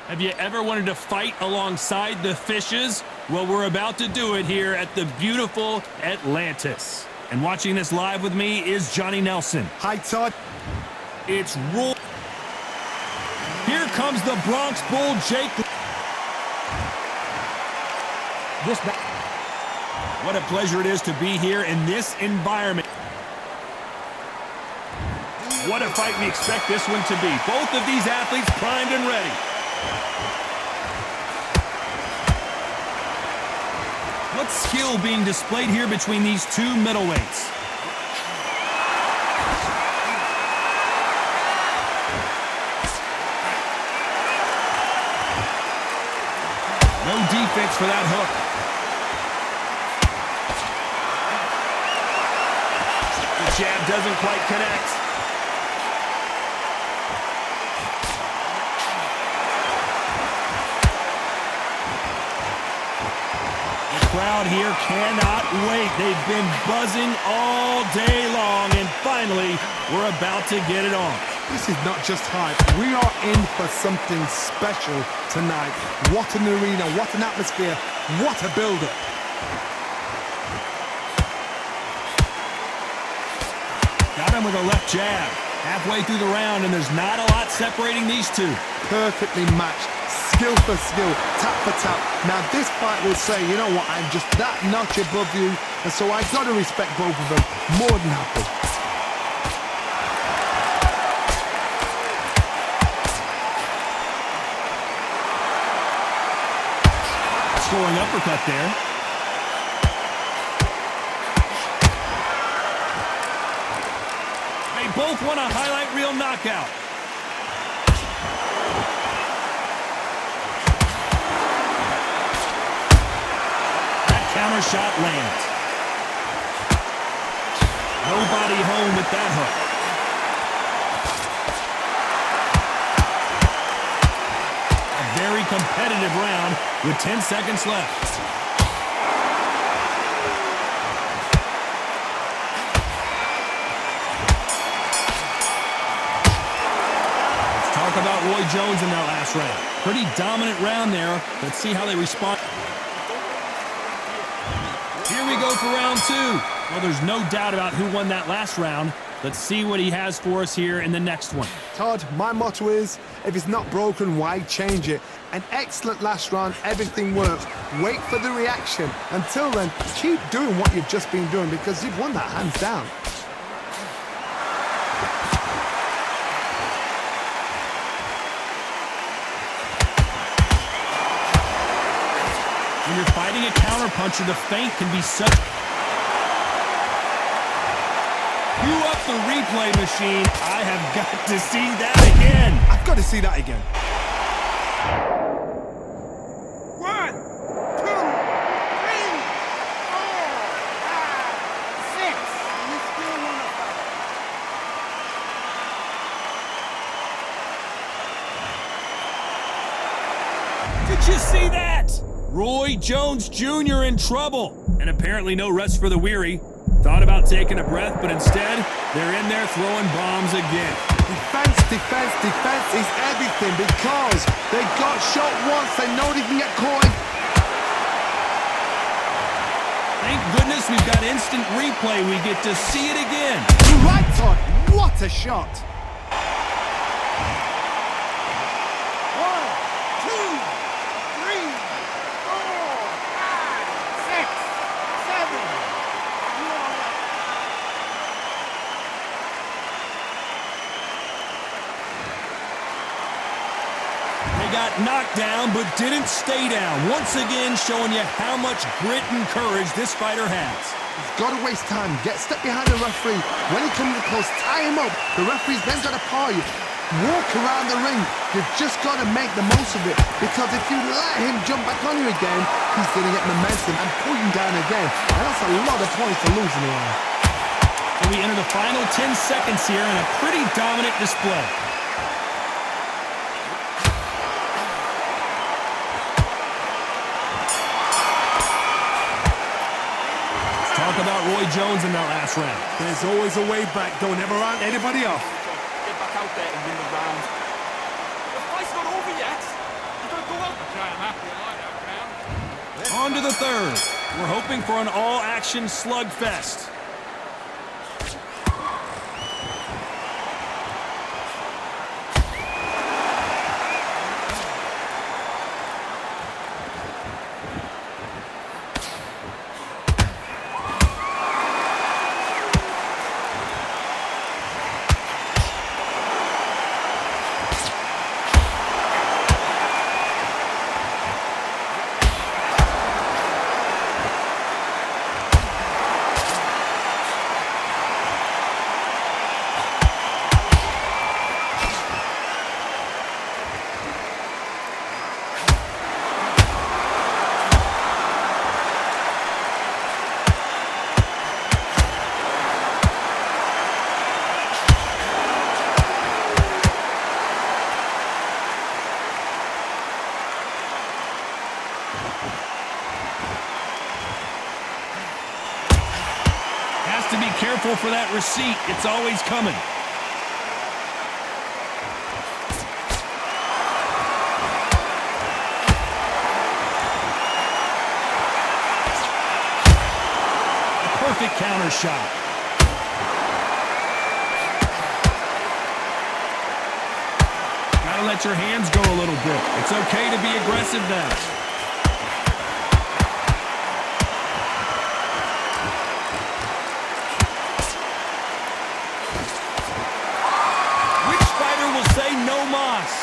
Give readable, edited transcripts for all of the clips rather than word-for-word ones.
Have you ever wanted to fight alongside the fishes? Well, we're about to do it here at the beautiful Atlantis. And watching this live with me is Johnny Nelson. Hi, Todd. It's Roy. Here comes the Bronx Bull, Jake. What a pleasure it is to be here in this environment. What a fight we expect this one to be. Both of these athletes primed and ready. What skill being displayed here between these two middleweights? No defense for that hook. The jab doesn't quite connect. Crowd here cannot wait. They've been buzzing all day long, and finally, we're about to get it on. This is not just hype. We are in for something special tonight. What an arena, what an atmosphere, what a build-up. Got him with a left jab. Halfway through the round, and there's not a lot separating these two. Perfectly matched. Skill for skill, tap for tap. Now this fight will say, you know what, I'm just that notch above you, and so I've got to respect both of them. More than happy. Scoring uppercut there. They both want a highlight reel knockout. Counter shot lands. Nobody home with that hook. A very competitive round with 10 seconds left. Let's talk about Roy Jones in that last round. Pretty dominant round there. Let's see how they respond. Here we go for round two. Well, there's no doubt about who won that last round. Let's see what he has for us here in the next one. Todd, my motto is, if it's not broken, why change it? An excellent last round, everything works. Wait for the reaction. Until then, keep doing what you've just been doing because you've won that hands down. When you're fighting a counterpuncher, the feint can be such... Cue up the replay machine. I have got to see that again. I've got to see that again. 1, 2, 3, 4, 5, 6. You still want to fight. Did you see that? Roy Jones Jr. in trouble. And apparently no rest for the weary. Thought about taking a breath, but instead, they're in there throwing bombs again. Defense, defense, defense is everything because they got shot once. They know they can get caught. Thank goodness we've got instant replay. We get to see it again. You're right, Todd. What a shot. 1, 2, 3, 4, 5, 6, 7. Got knocked down but didn't stay down. Once again showing you how much grit and courage this fighter has. He's got to waste time. Get step behind the referee. When he comes close, tie him up. The referee's then got to paw you. Walk around the ring. You've just got to make the most of it because if you let him jump back on you again, he's going to get momentum and pull you down again. And that's a lot of points to lose in the round. So we enter the final 10 seconds here in a pretty dominant display. Talk about Roy Jones in that last round. There's always a way back. Don't ever round anybody off. Get back out there and win the round. The fight's not over yet. You On to the third. We're hoping for an all-action slugfest. Has to be careful for that receipt. It's always coming. A perfect counter shot. Gotta let your hands go a little bit. It's okay to be aggressive now. Say no mas.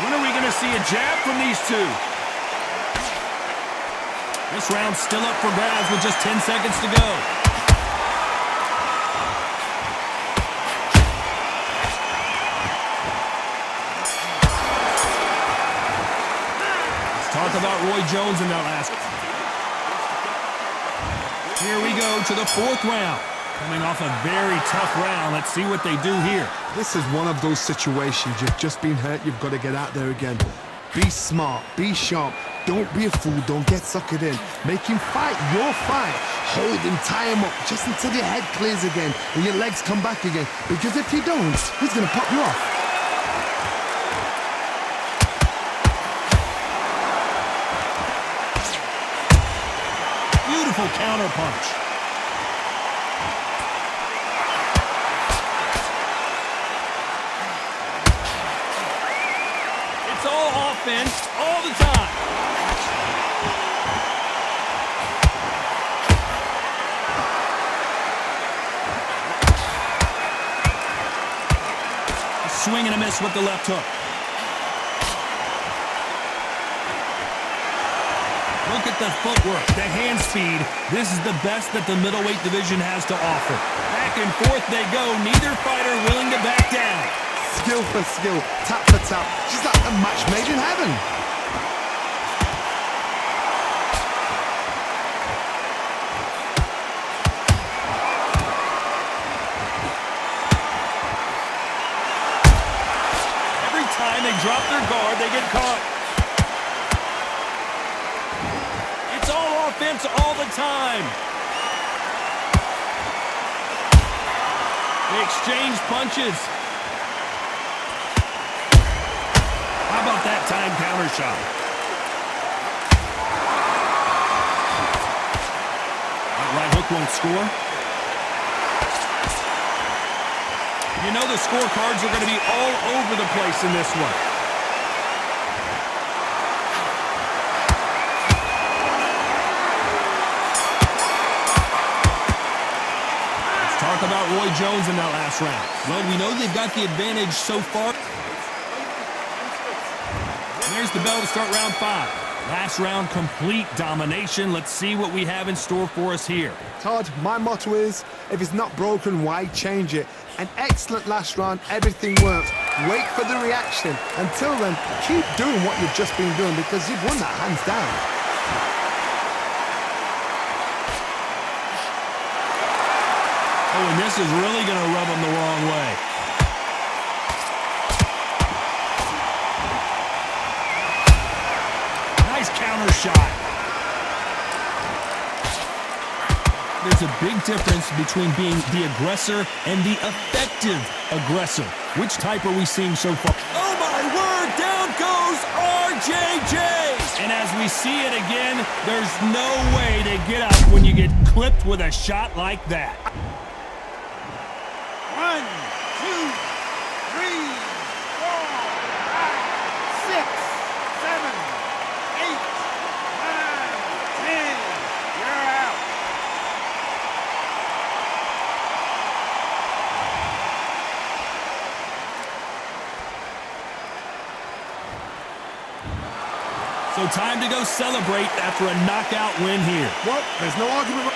When are we going to see a jab from these two? This round's still up for grabs with just 10 seconds to go. Let's talk about Roy Jones in that last. Here we go to the fourth round. Coming off a very tough round. Let's see what they do here. This is one of those situations. You've just been hurt. You've got to get out there again. Be smart. Be sharp. Don't be a fool. Don't get suckered in. Make him fight your fight. Hold him, tie him up just until your head clears again and your legs come back again. Because if you don't, he's going to pop you off. Beautiful counter punch. It's all offense all the time. A swing and a miss with the left hook. Look at the footwork, the hand speed. This is the best that the middleweight division has to offer. Back and forth they go, neither fighter willing to back down. Skill for skill, tap for tap. She's like a match made in heaven. Every time they drop their guard, they get caught. It's all offense all the time. They exchange punches. How about that time counter shot? That right hook won't score. You know the scorecards are going to be all over the place in this one. Let's talk about Roy Jones in that last round. Well, we know they've got the advantage so far. There's the bell to start round 5. Last round, complete domination. Let's see what we have in store for us here. Todd, my motto is, if it's not broken, why change it? An excellent last round, everything works. Wait for the reaction. Until then, keep doing what you've just been doing because you've won that hands down. Oh, and this is really going to rub them the wrong way. Nice counter shot. There's a big difference between being the aggressor and the effective aggressor. Which type are we seeing so far? Oh my word, down goes RJJ! And as we see it again, there's no way to get up when you get clipped with a shot like that. 1, 2, 3, 4, 5, 6, 7, 8, 9, 10. You're out. So time to go celebrate after a knockout win here. Well, there's no argument.